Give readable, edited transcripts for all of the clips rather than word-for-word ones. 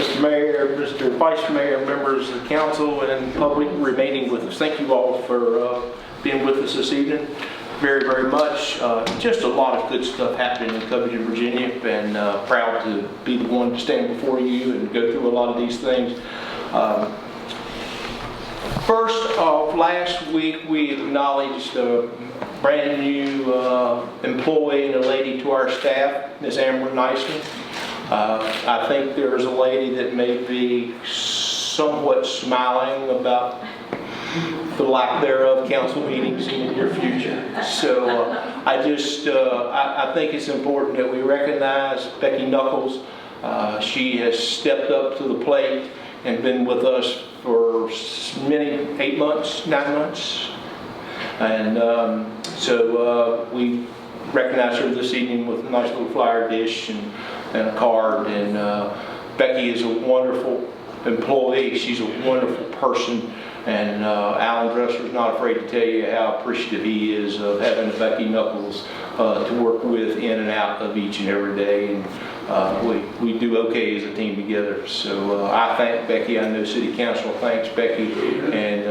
Mr. Mayor, Mr. Vice Mayor, members of the council, and public remaining with us. Thank you all for being with us this evening. Very, very much. Just a lot of good stuff happening in Covington, Virginia, and proud to be the one to stand before you and go through a lot of these things. First off, last week we acknowledged a brand new employee and a lady to our staff, Ms. Amber Neisman. I think there's a lady that may be somewhat smiling about the lack thereof council meetings in the near future. So I think it's important that we recognize Becky Knuckles. She has stepped up to the plate and been with us for many, 8 months, 9 months. And so we recognize her this evening with a nice little flower dish and a card. And Becky is a wonderful employee. She's a wonderful person. And Alan Dressler is not afraid to tell you how appreciative he is of having a Becky Knuckles to work with in and out of each and every day. And we do okay as a team together. So I thank Becky. I know City Council thanks Becky. And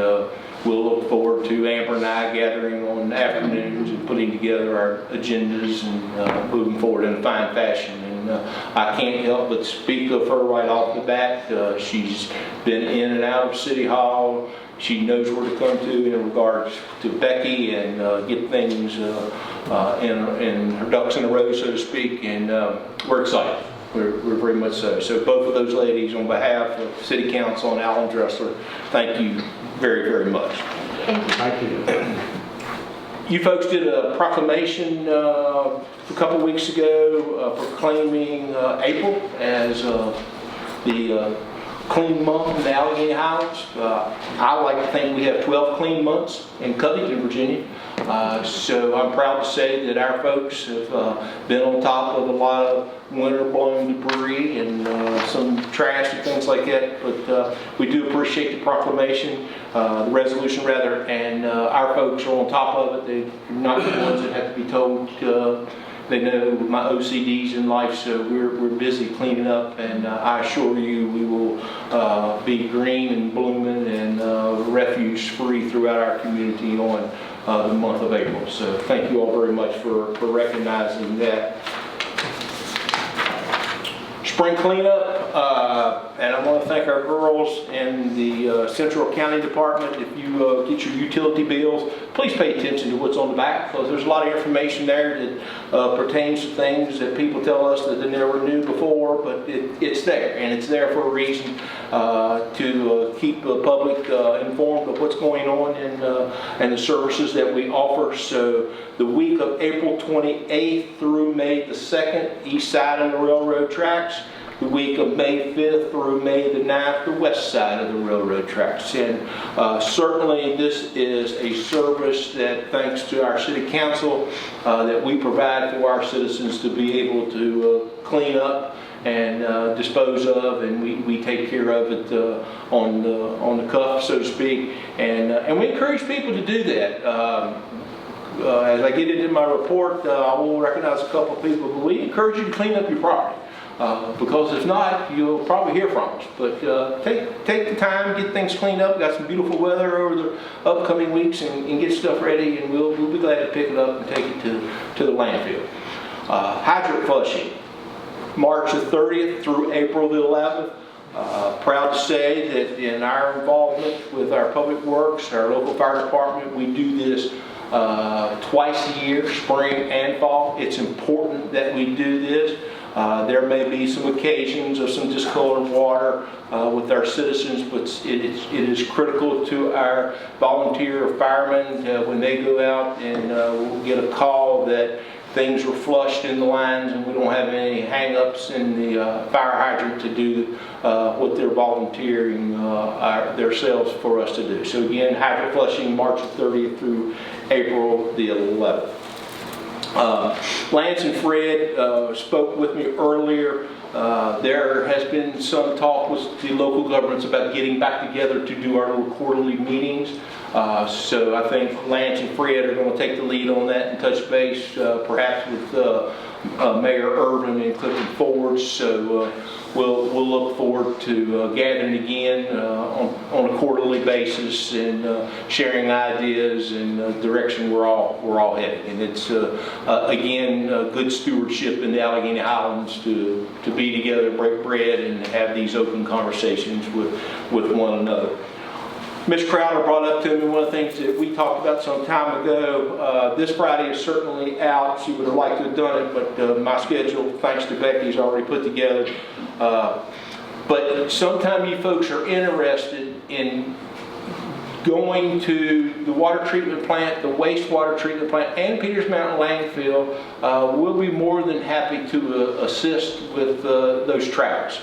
we'll look forward to Amber and I gathering on afternoons and putting together our agendas and moving forward in a fine fashion. And I can't help but speak of her right off the bat. She's been in and out of City Hall. She knows where to come to in regards to Becky and get things in her ducks in a row, so to speak. And we're excited. We're very much so. So both of those ladies, on behalf of City Council and Alan Dressler, thank you very, very much. Thank you. Thank you. You folks did a proclamation a couple weeks ago proclaiming April as the clean month in the Allegheny Highlands. I like to think we have 12 clean months in Covington, Virginia. So I'm proud to say that our folks have been on top of a lot of winter-blown debris and some trash and things like that. But we do appreciate the proclamation, the resolution rather, and our folks are on top of it. They're not the ones that have to be told. They know my OCDs in life, so we're busy cleaning up, and I assure you we will be green and blooming and refuge-free throughout our community on the month of April. So thank you all very much for recognizing that. Spring cleanup, and I want to thank our girls in the Central County Department. If you get your utility bills, please pay attention to what's on the back, because there's a lot of information there that pertains to things that people tell us that they never knew before, but it's there, and it's there for a reason, to keep the public informed of what's going on and the services that we offer. So the week of April 28th through May the 2nd, east side of the railroad tracks. The week of May 5th through May the 9th, the west side of the railroad tracks. And certainly this is a service that, thanks to our City Council, that we provide for our citizens to be able to clean up and dispose of, and we take care of it on the cuff, so to speak. And we encourage people to do that. As I get into my report, I will recognize a couple of people, but we encourage you to clean up your property. Because if not, you'll probably hear from us. But take the time, get things cleaned up. We've got some beautiful weather over the upcoming weeks, and get stuff ready, and we'll be glad to pick it up and take it to the landfill. Hydrant flushing, March the 30th through April the 11th. Proud to say that in our involvement with our public works, our local fire department, we do this twice a year, spring and fall. It's important that we do this. There may be some occasions of some discolored water with our citizens, but it is critical to our volunteer firemen when they go out and we'll get a call that things were flushed in the lines and we don't have any hang-ups in the fire hydrant to do what they're volunteering themselves for us to do. So again, hydrant flushing March 30th through April the 11th. Lance and Fred spoke with me earlier. There has been some talk with the local governments about getting back together to do our little quarterly meetings. So I think Lance and Fred are going to take the lead on that and touch base perhaps with Mayor Irvin and Clifton Ford. So we'll look forward to gathering again on a quarterly basis and sharing ideas and direction we're all heading. And it's again good stewardship in the Allegheny Highlands to be together, break bread, and have these open conversations with one another. Ms. Crowder brought up to me one of the things that we talked about some time ago. This Friday is certainly out. She would have liked to have done it, but my schedule, thanks to Becky, is already put together. But sometime you folks are interested in going to the water treatment plant, the wastewater treatment plant, and Peters Mountain landfill, we'll be more than happy to assist with those tracks.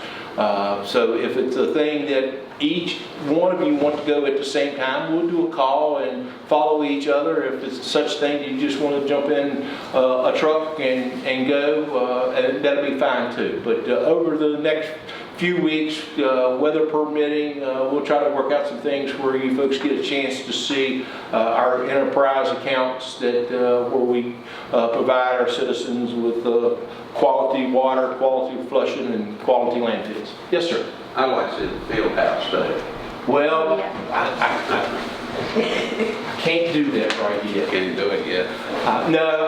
So if it's a thing that each one of you want to go at the same time, we'll do a call and follow each other. If it's such thing that you just want to jump in a truck and go, and that'll be fine too. But over the next few weeks, weather permitting, we'll try to work out some things where you folks get a chance to see our enterprise accounts that where we provide our citizens with quality water, quality flushing, and quality landfills. Yes, sir. I'd like to see the field house study. Well, I can't do that right yet. Can't do it yet. No,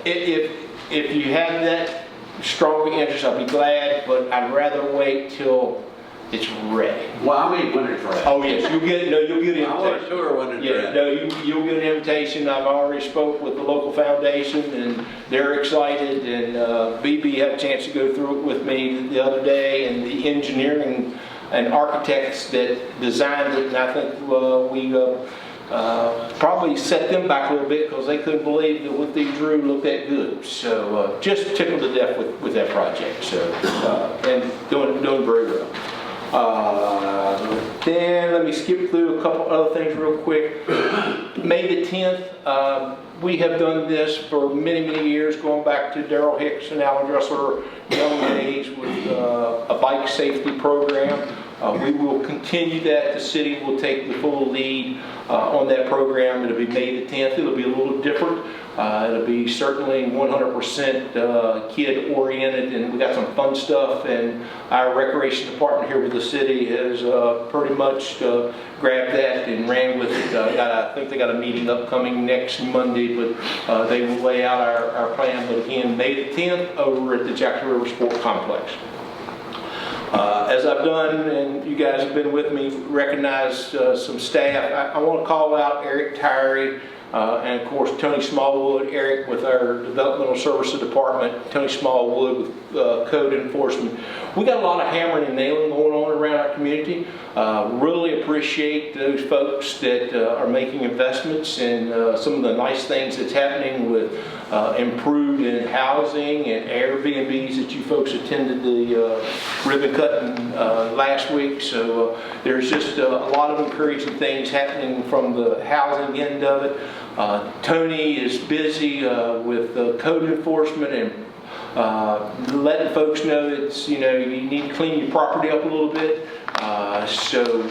if you have that strong interest, I'll be glad, but I'd rather wait till it's ready. Well, I mean when it's ready. Oh yes, you'll get an invitation. I want to tour when it's ready. No, you'll get an invitation. I've already spoke with the local foundation, and they're excited. And BB had a chance to go through it with me the other day, and the engineering and architects that designed it, and I think we probably set them back a little bit because they couldn't believe that what they drew looked that good. So just tickled to death with that project. So and doing very well. Then let me skip through a couple other things real quick. May the 10th, we have done this for many years, going back to Darrell Hicks and Alan Dressler young days with a bike safety program. We will continue that. The city will take the full lead on that program. It'll be May the 10th. It'll be a little different. It'll be certainly 100% kid oriented, and we got some fun stuff, and our recreation department here with the city has pretty much grabbed that and ran with it. I think they got a meeting upcoming next Monday, but they will lay out our plan. But again, May the 10th over at the Jackson River Sport Complex. As I've done, and you guys have been with me, recognized some staff. I want to call out Eric Tyree, and of course Tony Smallwood. Eric with our Developmental Services Department, Tony Smallwood with Code Enforcement. We got a lot of hammering and nailing going on around our community. Really appreciate those folks that are making investments in some of the nice things that's happening with improved in housing and Airbnbs that you folks attended the ribbon cutting last week. So there's just a lot of encouraging things happening from the housing end of it. Tony is busy with code enforcement and letting folks know that you need to clean your property up a little bit. So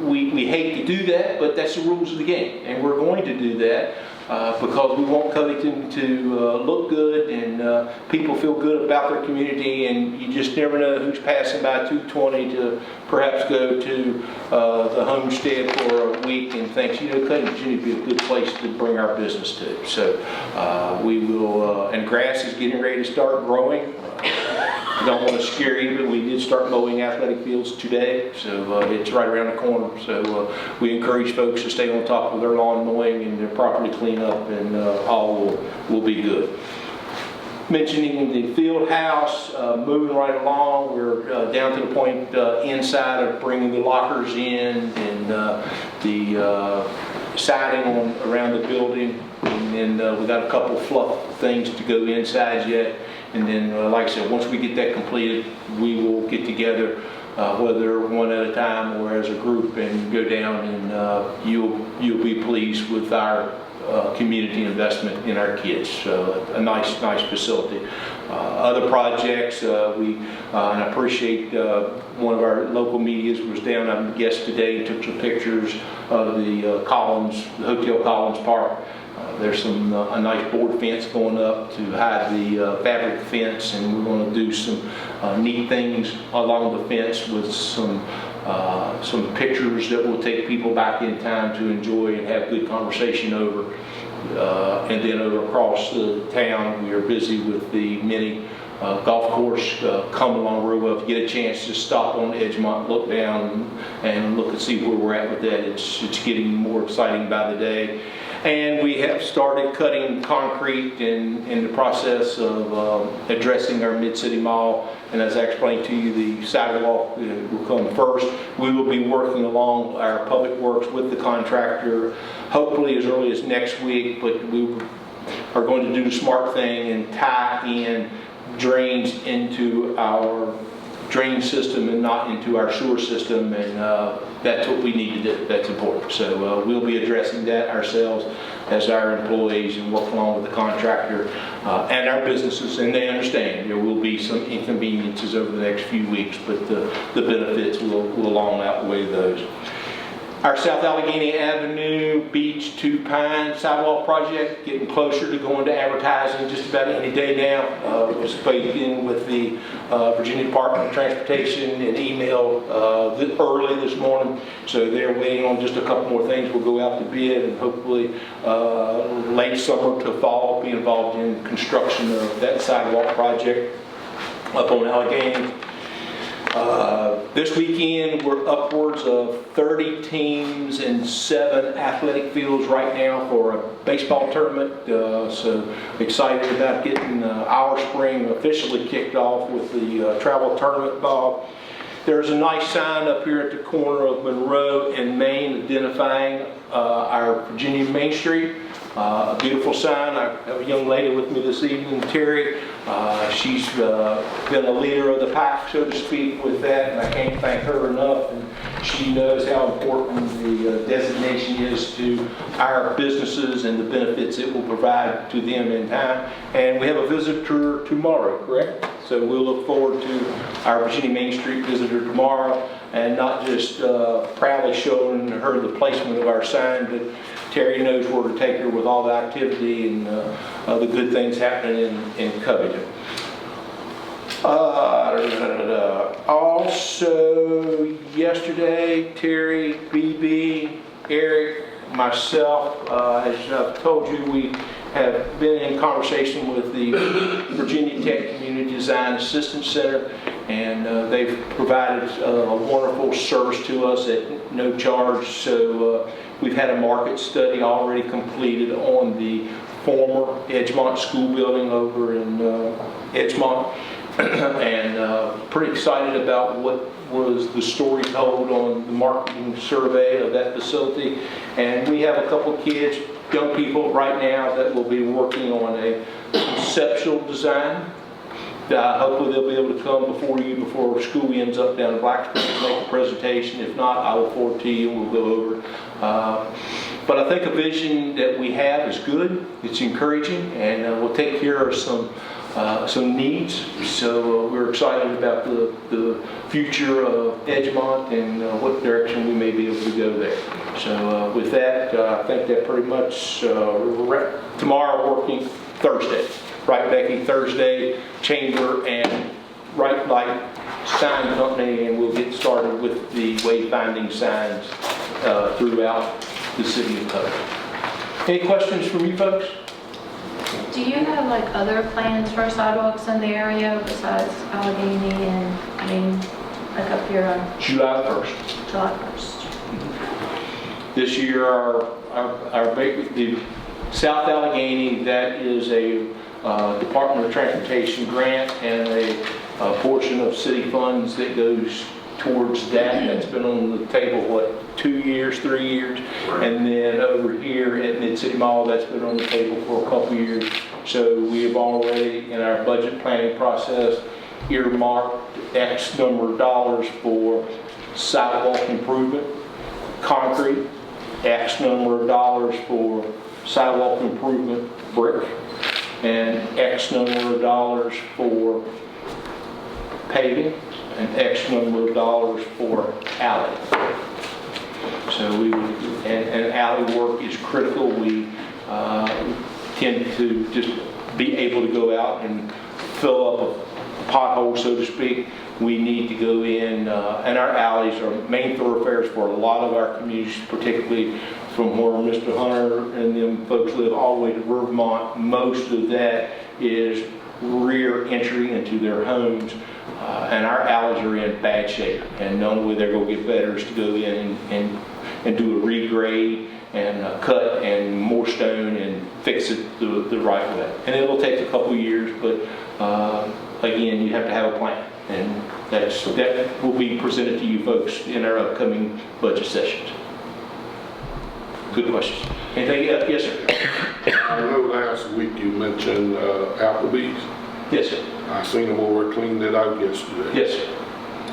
we hate to do that, but that's the rules of the game, and we're going to do that because we want Covington to look good and people feel good about their community, and you just never know who's passing by 220 to perhaps go to the homestead for a week and thinks, Covington would be a good place to bring our business to. So we will, and grass is getting ready to start growing. I don't want to scare you, but we did start mowing athletic fields today, so it's right around the corner. So we encourage folks to stay on top of their lawn mowing and their property cleanup, and all will be good. Mentioning the field house, moving right along, we're down to the point inside of bringing the lockers in and the siding around the building, and then we got a couple fluff things to go inside yet. And then, like I said, once we get that completed, we will get together, whether one at a time or as a group, and go down, and you'll be pleased with our community investment in our kids. So a nice facility. Other projects, and I appreciate one of our local medias was down on guest today and took some pictures of the Hotel Collins Park. There's a nice board fence going up to hide the fabric fence, and we're going to do some neat things along the fence with some pictures that will take people back in time to enjoy and have good conversation over. And then over across the town, we are busy with the mini golf course coming along real well. If you get a chance to stop on Edgemont, look down and look and see where we're at with that. It's getting more exciting by the day. And we have started cutting concrete in the process of addressing our Mid-City Mall. And as I explained to you, the sidewalk will come first. We will be working along our public works with the contractor, hopefully as early as next week, but we are going to do the smart thing and tie in drains into our drain system and not into our sewer system, and that's what we need to do. That's important. So we'll be addressing that ourselves as our employees and work along with the contractor and our businesses, and they understand there will be some inconveniences over the next few weeks, but the benefits will long outweigh those. Our South Allegheny Avenue Beach to Pine sidewalk project getting closer to going to advertising just about any day now. We're speaking with the Virginia Department of Transportation and email early this morning, so they're waiting on just a couple more things. We'll go out to bid and hopefully late summer to fall be involved in construction of that sidewalk project up on Allegheny. This weekend we're upwards of 30 teams and 7 athletic fields right now for a baseball tournament. So excited about getting our spring officially kicked off with the travel tournament ball. There's a nice sign up here at the corner of Monroe and Main identifying our Virginia Main Street. A beautiful sign. I have a young lady with me this evening, Terry. She's been a leader of the pack, so to speak, with that, and I can't thank her enough. And she knows how important the designation is to our businesses and the benefits it will provide to them in time. And we have a visitor tomorrow, correct? So we'll look forward to our Virginia Main Street visitor tomorrow, and not just proudly showing her the placement of our sign, but Terry knows where to take her with all the activity and the good things happening in Covington. Also, yesterday, Terry, BB, Eric, myself, as I've told you, we have been in conversation with the Virginia Tech Community Design Assistance Center, and they've provided a wonderful service to us at no charge. So we've had a market study already completed on the former Edgemont School building over in Edgemont, and pretty excited about what was the story told on the marketing survey of that facility. And we have a couple of kids, young people right now that will be working on a conceptual design. Hopefully they'll be able to come before school ends up down in Blacksburg and make a presentation. If not, I will forward to you and we'll go over. But I think a vision that we have is good. It's encouraging, and we'll take care of some needs. So we're excited about the future of Edgemont and what direction we may be able to go there. So with that, I think that pretty much tomorrow working Thursday. Right, Becky, Thursday, Chamber and Right Light Sign Company, and we'll get started with the wayfinding signs throughout the city of Covington. Any questions from you folks? Do you have like other plans for sidewalks in the area besides Allegheny and, like up here on July 1st. July 1st? This year, the South Allegheny, that is a Department of Transportation grant and a portion of city funds that goes towards that. That's been on the table, what, 2 years, 3 years? And then over here at Mid-City Mall, that's been on the table for a couple years. So we have already, in our budget planning process, earmarked X number of dollars for sidewalk improvement, concrete, X number of dollars for sidewalk improvement, brick, and X number of dollars for paving, and X number of dollars for alley. So and alley work is critical. We tend to just be able to go out and fill up a pothole, so to speak. We need to go in, and our alleys are main thoroughfares for a lot of our communities, particularly from where Mr. Hunter and them folks live all the way to Vermont. Most of that is rear entry into their homes, and our alleys are in bad shape. And the only way they're going to get better is to go in and do a regrade and cut and more stone and fix it the right way. And it'll take a couple years, but again, you have to have a plan. And that will be presented to you folks in our upcoming budget sessions. Good questions. Anything else? Yes, sir. I know last week you mentioned Applebee's. Yes, sir. I seen them over cleaning it out yesterday. Yes, sir.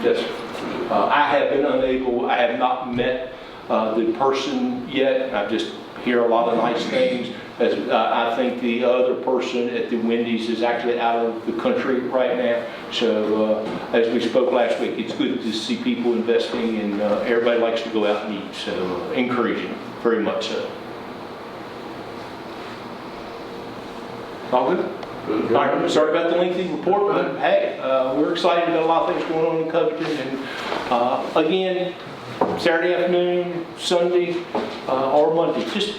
Yes, sir. I have been unable, I have not met the person yet. I just hear a lot of nice things. As I think the other person at the Wendy's is actually out of the country right now. So as we spoke last week, it's good to see people investing, and everybody likes to go out and eat. So encouraging, very much so. All good? All right, sorry about the lengthy report, but hey, we're excited about a lot of things going on in Covington. And again, Saturday afternoon, Sunday, or Monday, just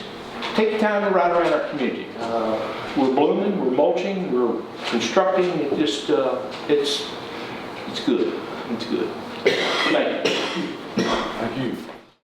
take the time to ride around our community. We're blooming, we're mulching, we're constructing. It just, it's good. It's good. Thank you. Thank you.